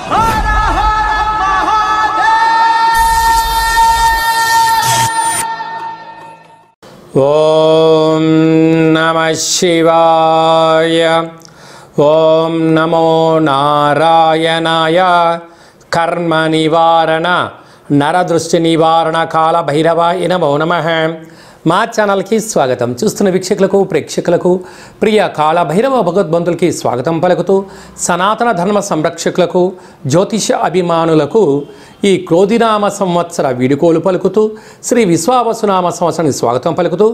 ఓం నమః శివాయ. ఓం నమో నారాయణాయ. కర్మ నివారణ నరదృష్టి నివారణ కాల భైరవాయ నమో నమః. మా ఛానల్కి స్వాగతం. చూస్తున్న వీక్షకులకు ప్రేక్షకులకు ప్రియ కాల భైరవ భగవద్బంధులకి స్వాగతం పలుకుతూ, సనాతన ధర్మ సంరక్షకులకు జ్యోతిష అభిమానులకు ఈ క్రోధినామ సంవత్సర వీడుకోలు పలుకుతూ, శ్రీ విశ్వావసునామ సంవత్సరానికి స్వాగతం పలుకుతూ,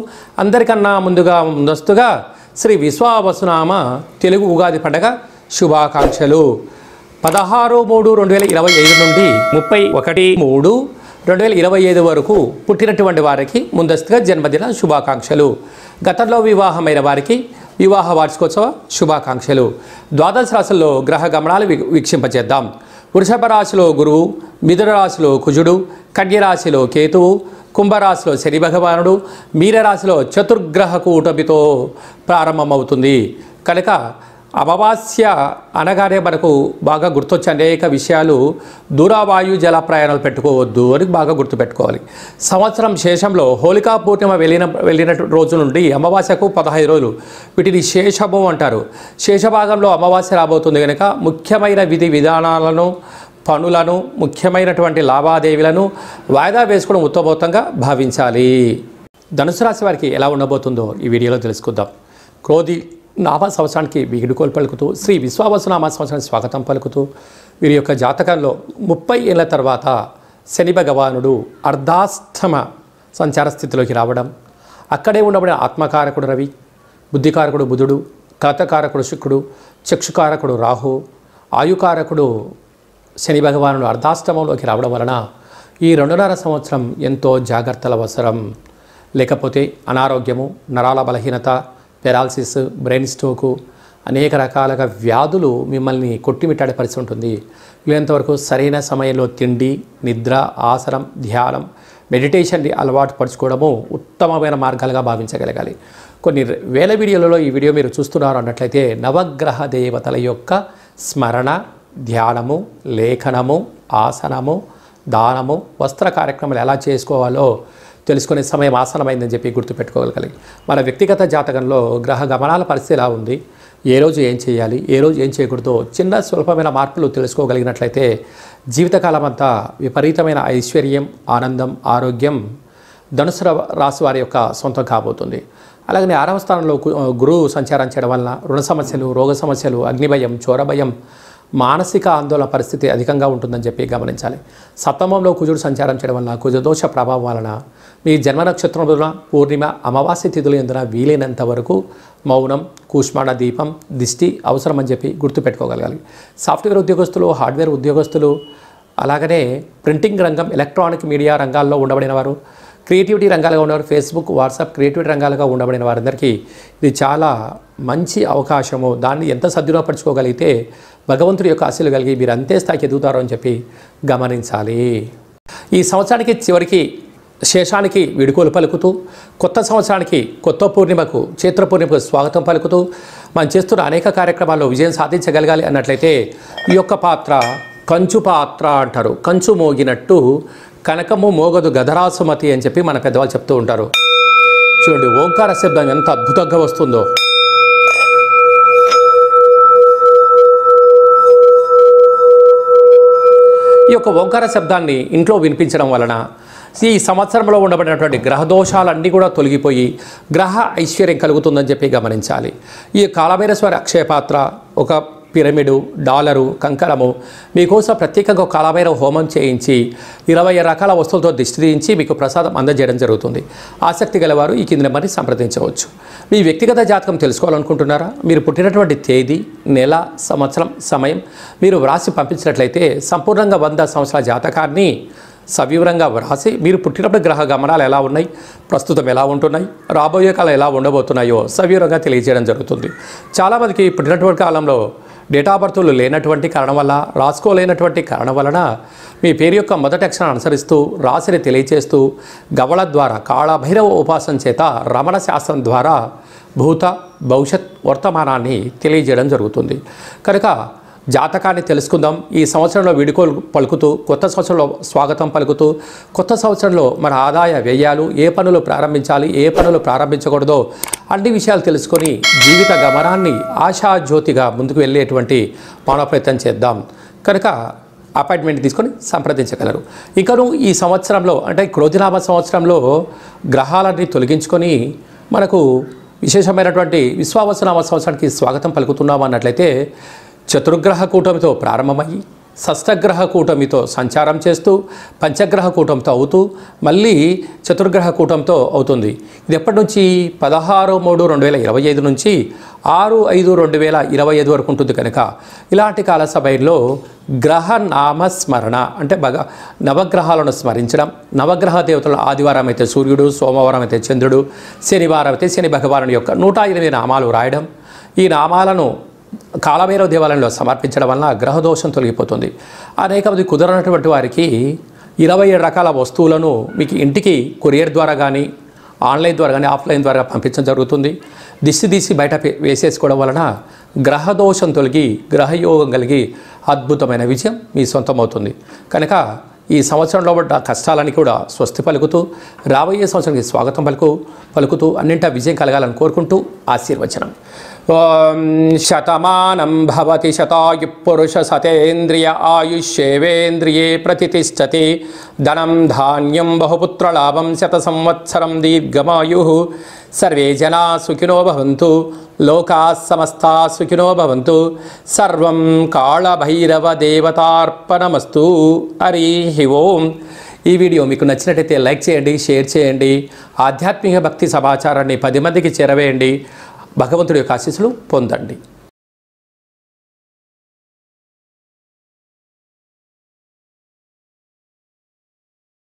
అందరికన్నా ముందస్తుగా శ్రీ విశ్వావసునామ తెలుగు ఉగాది పండగ శుభాకాంక్షలు. 16/3/2025 నుండి 31/3/2025 వరకు పుట్టినటువంటి వారికి ముందస్తుగా జన్మదిన శుభాకాంక్షలు. గతంలో వివాహమైన వారికి వివాహ వార్షికోత్సవ శుభాకాంక్షలు. ద్వాదశ రాశుల్లో గ్రహ గమనాలు వీక్షింపచేద్దాం. వృషభ రాశిలో గురువు, మిథున రాశిలో కుజుడు, కన్యరాశిలో కేతువు, కుంభరాశిలో శని భగవానుడు, మీనరాశిలో చతుర్గ్రహ కూటమితో ప్రారంభమవుతుంది. కనుక అమావాస్య అనగానే మనకు బాగా గుర్తొచ్చే అనేక విషయాలు, దూరవాయు జల ప్రయాణాలు పెట్టుకోవద్దు అని బాగా గుర్తుపెట్టుకోవాలి. సంవత్సరం శేషంలో హోళికా పూర్ణిమ వెళ్ళిన రోజు నుండి అమావాస్యకు 15 రోజులు, వీటిని శేషము అంటారు. శేషభాగంలో అమావాస్య రాబోతుంది కనుక ముఖ్యమైన విధి విధానాలను, పనులను, ముఖ్యమైనటువంటి లావాదేవీలను వాయిదా వేసుకోవడం ఉత్తమోత్తంగా భావించాలి. ధనుసు రాశి వారికి ఎలా ఉండబోతుందో ఈ వీడియోలో తెలుసుకుందాం. క్రోధి నామ సంవత్సరానికి వీడుకోలు పలుకుతూ, శ్రీ విశ్వావసునామ సంవత్సరానికి స్వాగతం పలుకుతూ, వీరి యొక్క జాతకంలో 30 ఏళ్ల తర్వాత శని భగవానుడు అర్ధాష్టమ సంచార స్థితిలోకి రావడం, అక్కడే ఉండబడిన ఆత్మకారకుడు రవి, బుద్ధికారకుడు బుధుడు, కలతకారకుడు శుక్రుడు, చక్షుకారకుడు రాహు, ఆయుకారకుడు శని భగవానుడు అర్ధాష్టమంలోకి రావడం వలన ఈ 2.5 సంవత్సరం ఎంతో జాగ్రత్తల అవసరం. లేకపోతే అనారోగ్యము, నరాల బలహీనత, పెరాలసిస్, బ్రెయిన్ స్ట్రోకు, అనేక రకాలుగా వ్యాధులు మిమ్మల్ని కొట్టిమిట్టాడే పరిస్థితి ఉంటుంది. వీలంతవరకు సరైన సమయంలో తిండి, నిద్ర, ఆసనం, ధ్యానం, మెడిటేషన్ని అలవాటు పరుచుకోవడము ఉత్తమమైన మార్గాలుగా భావించగలగాలి. కొన్ని వేల వీడియోలలో ఈ వీడియో మీరు చూస్తున్నారు అన్నట్లయితే నవగ్రహ దేవతల యొక్క స్మరణ, ధ్యానము, లేఖనము, ఆసనము, దానము, వస్త్ర కార్యక్రమాలు ఎలా చేసుకోవాలో తెలుసుకునే సమయం ఆసనమైందని చెప్పి గుర్తుపెట్టుకోగలగాలి. మన వ్యక్తిగత జాతకంలో గ్రహ గమనాల పరిస్థితి ఎలా ఉంది, ఏ రోజు ఏం చేయాలి, ఏ రోజు ఏం చేయకూడదో చిన్న స్వల్పమైన మార్పులు తెలుసుకోగలిగినట్లయితే జీవితకాలం అంతా విపరీతమైన ఐశ్వర్యం, ఆనందం, ఆరోగ్యం ధనుసు రాశి వారి యొక్క సొంతం కాబోతుంది. అలాగనే 6వ స్థానంలో గురువు సంచారం చేయడం వలన రుణ సమస్యలు, రోగ సమస్యలు, అగ్నిభయం, చోరభయం, మానసిక ఆందోళన పరిస్థితి అధికంగా ఉంటుందని చెప్పి గమనించాలి. సప్తమంలో కుజుడు సంచారం చేయడం వలన కుజదోష ప్రభావం వలన మీ జన్మ నక్షత్రంలో పూర్ణిమ, అమావాస్య తిథులు ఎందున వీలైనంత వరకు మౌనం, కూష్మాండ దీపం, దిష్టి అవసరమని చెప్పి గుర్తుపెట్టుకోగలగాలి. సాఫ్ట్వేర్ ఉద్యోగస్తులు, హార్డ్వేర్ ఉద్యోగస్తులు, అలాగనే ప్రింటింగ్ రంగం, ఎలక్ట్రానిక్ మీడియా రంగాల్లో ఉండబడిన వారు, క్రియేటివిటీ రంగాలుగా ఉన్నవారు, ఫేస్బుక్, వాట్సాప్ క్రియేటివిటీ రంగాలుగా ఉండబడిన వారందరికీ ఇది చాలా మంచి అవకాశము. దాన్ని ఎంత సద్వినియోగపరచుకోగలిగితే భగవంతుడి యొక్క ఆశీస్సులు కలిగి మీరు అంతే స్థాయికి ఎదుగుతారు అని చెప్పి గమనించాలి. ఈ సంవత్సరానికి చివరికి శేషానికి వీడుకోలు పలుకుతూ, కొత్త సంవత్సరానికి, కొత్త పూర్ణిమకు, చైత్ర పూర్ణిమకు స్వాగతం పలుకుతూ మనం చేస్తున్న అనేక కార్యక్రమాల్లో విజయం సాధించగలగాలి అన్నట్లయితే ఈ యొక్క పాత్ర కంచు పాత్ర అంటారు. కంచు మోగినట్టు కనకము మోగదు గధరాసుమతి అని చెప్పి మన పెద్దవాళ్ళు చెప్తూ ఉంటారు. చూడండి ఓంకార శబ్దం ఎంత అద్భుతంగా వస్తుందో. ఈ యొక్క ఓంకార శబ్దాన్ని ఇంట్లో వినిపించడం వలన ఈ సంవత్సరంలో ఉండబడినటువంటి గ్రహ దోషాలన్నీ కూడా తొలగిపోయి గ్రహ ఐశ్వర్యం కలుగుతుందని చెప్పి గమనించాలి. ఈ కాలభైరవేశ్వర అక్షయ పాత్ర, ఒక పిరమిడు, డాలరు, కంకణము మీకోసం ప్రత్యేకంగా ఒక కాలభైరవ హోమం చేయించి 20 రకాల వస్తువులతో దిష్టి తీయించి మీకు ప్రసాదం అందజేయడం జరుగుతుంది. ఆసక్తి గలవారు ఈ కింద నెంబర్ని సంప్రదించవచ్చు. మీ వ్యక్తిగత జాతకం తెలుసుకోవాలనుకుంటున్నారా? మీరు పుట్టినటువంటి తేదీ, నెల, సంవత్సరం, సమయం మీరు వ్రాసి పంపించినట్లయితే సంపూర్ణంగా 100 సంవత్సరాల జాతకాన్ని సవివరంగా వ్రాసి మీరు పుట్టినప్పుడు గ్రహ గమనాలు ఎలా ఉన్నాయి, ప్రస్తుతం ఎలా ఉంటున్నాయి, రాబోయే కాలం ఎలా ఉండబోతున్నాయో సవివరంగా తెలియజేయడం జరుగుతుంది. చాలామందికి పుట్టినటువంటి కాలంలో డేటా ఆఫ్ బర్త్లు లేనటువంటి కారణం వల్ల, రాసుకోలేనటువంటి కారణం వలన మీ పేరు యొక్క మొదటి అక్షరాన్ని అనుసరిస్తూ రాశిని తెలియచేస్తూ గవళ ద్వారా కాళభైరవ ఉపాసన చేత రమణ శాస్త్రం ద్వారా భూత, భవిష్యత్, వర్తమానాన్ని తెలియజేయడం జరుగుతుంది. కనుక జాతకాన్ని తెలుసుకుందాం. ఈ సంవత్సరంలో వీడుకోలు పలుకుతూ, కొత్త సంవత్సరంలో స్వాగతం పలుకుతూ, కొత్త సంవత్సరంలో మన ఆదాయ వ్యయాలు, ఏ పనులు ప్రారంభించాలి, ఏ పనులు ప్రారంభించకూడదో అన్ని విషయాలు తెలుసుకొని జీవిత గమనాన్ని ఆశాజ్యోతిగా ముందుకు వెళ్ళేటువంటి మానవ ప్రయత్నం చేద్దాం. కనుక అపాయింట్మెంట్ తీసుకొని సంప్రదించగలరు. ఇంకను ఈ సంవత్సరంలో అంటే క్రోధినామ సంవత్సరంలో గ్రహాలన్నీ తొలగించుకొని మనకు విశేషమైనటువంటి విశ్వావసునామ సంవత్సరానికి స్వాగతం పలుకుతున్నాం అన్నట్లయితే చతుర్గ్రహ కూటమితో ప్రారంభమయ్యి షష్టగ్రహ కూటమితో సంచారం చేస్తూ పంచగ్రహ కూటమితో అవుతూ మళ్ళీ చతుర్గ్రహ కూటమితో అవుతుంది. ఇది ఎప్పటి నుంచి 16/3/2025 నుంచి 6/5/2025 వరకు ఉంటుంది. కనుక ఇలాంటి కాల సమయంలో గ్రహ నామస్మరణ అంటే నవగ్రహాలను స్మరించడం, నవగ్రహ దేవతలు ఆదివారం అయితే సూర్యుడు, సోమవారం అయితే చంద్రుడు, శనివారం అయితే శని భగవానుడి యొక్క 108 నామాలు రాయడం, ఈ నామాలను కాలభైరవ దేవాలయంలో సమర్పించడం వలన గ్రహదోషం తొలగిపోతుంది. అనేక మంది కుదరనటువంటి వారికి 27 రకాల వస్తువులను మీకు ఇంటికి కొరియర్ ద్వారా కానీ, ఆన్లైన్ ద్వారా కానీ, ఆఫ్లైన్ ద్వారా పంపించడం జరుగుతుంది. దిష్టి తీసి బయట వేసేసుకోవడం వలన గ్రహదోషం తొలగి గ్రహయోగం కలిగి అద్భుతమైన విజయం మీ సొంతమవుతుంది. కనుక ఈ సంవత్సరంలో పడ్డ కష్టాలని కూడా స్వస్తి పలుకుతూ రాబోయే సంవత్సరానికి స్వాగతం పలుకుతూ అన్నింటా విజయం కలగాలని కోరుకుంటూ ఆశీర్వచనం. ఓం శతమానం భవతి శతాయు పురుష సతేంద్రియ ఆయుష్యేవేంద్రియే ప్రతిష్టతి ధనం ధాన్యం బహుపుత్రలాభం శత సంవత్సరం దీర్ఘమాయు సర్వే జనా సుఖినో భవంతు లోకా సమస్తా సుఖినో భవంతు సర్వం కాళభైరవ దేవతార్పణమస్తు. హరి ఓం. ఈ వీడియో మీకు నచ్చినట్టయితే లైక్ చేయండి, షేర్ చేయండి, ఆధ్యాత్మిక భక్తి సమాచారాన్ని 10 మందికి చేరవేయండి. భగవంతుడి యొక్క ఆశీస్సులు పొందండి.